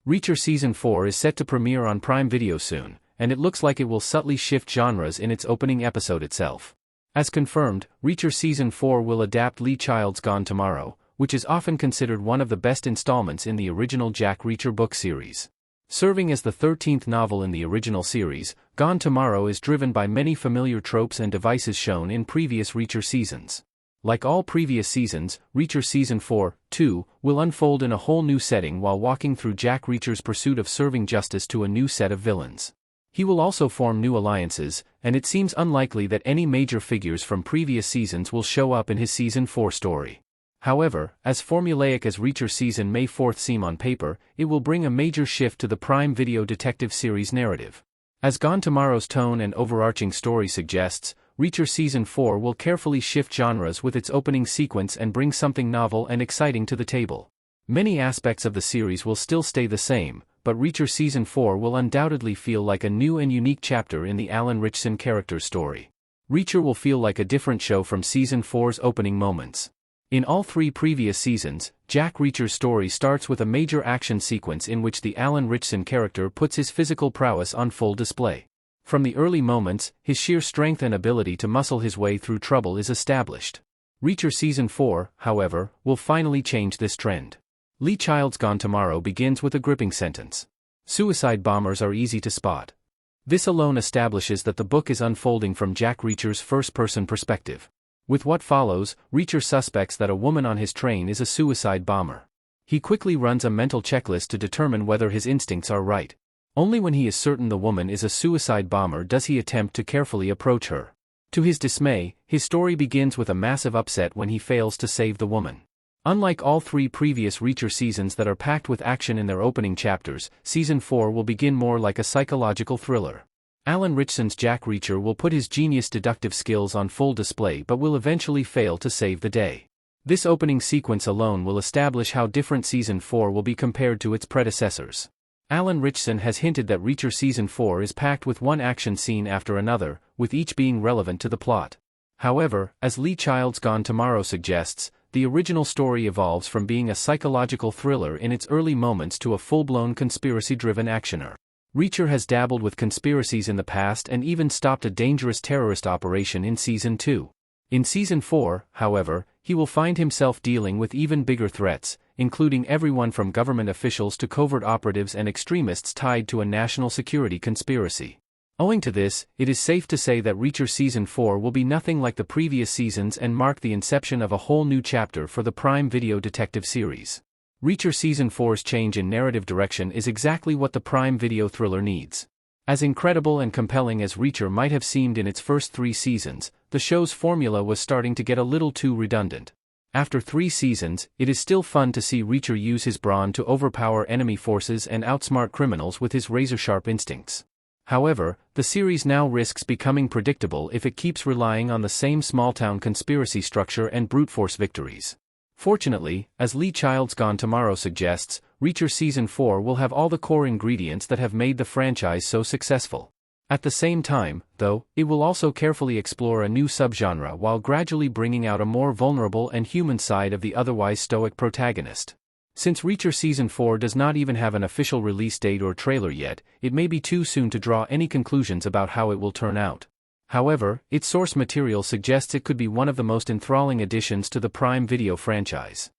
Reacher Season 4 is set to premiere on Prime Video soon, and it looks like it will subtly shift genres in its opening episode itself. As confirmed, Reacher Season 4 will adapt Lee Child's Gone Tomorrow, which is often considered one of the best installments in the original Jack Reacher book series. Serving as the 13th novel in the original series, Gone Tomorrow is driven by many familiar tropes and devices shown in previous Reacher seasons. Like all previous seasons, Reacher Season 4, too, will unfold in a whole new setting while walking through Jack Reacher's pursuit of serving justice to a new set of villains. He will also form new alliances, and it seems unlikely that any major figures from previous seasons will show up in his Season 4 story. However, as formulaic as Reacher Season May 4 seem on paper, it will bring a major shift to the Prime Video detective series narrative. As Gone Tomorrow's tone and overarching story suggests, Reacher Season 4 will carefully shift genres with its opening sequence and bring something novel and exciting to the table. Many aspects of the series will still stay the same, but Reacher Season 4 will undoubtedly feel like a new and unique chapter in the Alan Ritchson character's story. Reacher will feel like a different show from Season 4's opening moments. In all three previous seasons, Jack Reacher's story starts with a major action sequence in which the Alan Ritchson character puts his physical prowess on full display. From the early moments, his sheer strength and ability to muscle his way through trouble is established. Reacher Season 4, however, will finally change this trend. Lee Child's Gone Tomorrow begins with a gripping sentence. Suicide bombers are easy to spot. This alone establishes that the book is unfolding from Jack Reacher's first-person perspective. With what follows, Reacher suspects that a woman on his train is a suicide bomber. He quickly runs a mental checklist to determine whether his instincts are right. Only when he is certain the woman is a suicide bomber does he attempt to carefully approach her. To his dismay, his story begins with a massive upset when he fails to save the woman. Unlike all three previous Reacher seasons that are packed with action in their opening chapters, Season 4 will begin more like a psychological thriller. Alan Ritchson's Jack Reacher will put his genius deductive skills on full display but will eventually fail to save the day. This opening sequence alone will establish how different Season 4 will be compared to its predecessors. Alan Ritchson has hinted that Reacher Season 4 is packed with one action scene after another, with each being relevant to the plot. However, as Lee Child's Gone Tomorrow suggests, the original story evolves from being a psychological thriller in its early moments to a full-blown conspiracy-driven actioner. Reacher has dabbled with conspiracies in the past and even stopped a dangerous terrorist operation in Season 2. In Season 4, however, he will find himself dealing with even bigger threats, including everyone from government officials to covert operatives and extremists tied to a national security conspiracy. Owing to this, it is safe to say that Reacher Season 4 will be nothing like the previous seasons and mark the inception of a whole new chapter for the Prime Video detective series. Reacher Season 4's change in narrative direction is exactly what the Prime Video thriller needs. As incredible and compelling as Reacher might have seemed in its first 3 seasons, the show's formula was starting to get a little too redundant. After 3 seasons, it is still fun to see Reacher use his brawn to overpower enemy forces and outsmart criminals with his razor-sharp instincts. However, the series now risks becoming predictable if it keeps relying on the same small-town conspiracy structure and brute force victories. Fortunately, as Lee Child's Gone Tomorrow suggests, Reacher Season 4 will have all the core ingredients that have made the franchise so successful. At the same time, though, it will also carefully explore a new subgenre while gradually bringing out a more vulnerable and human side of the otherwise stoic protagonist. Since Reacher Season 4 does not even have an official release date or trailer yet, it may be too soon to draw any conclusions about how it will turn out. However, its source material suggests it could be one of the most enthralling additions to the Prime Video franchise.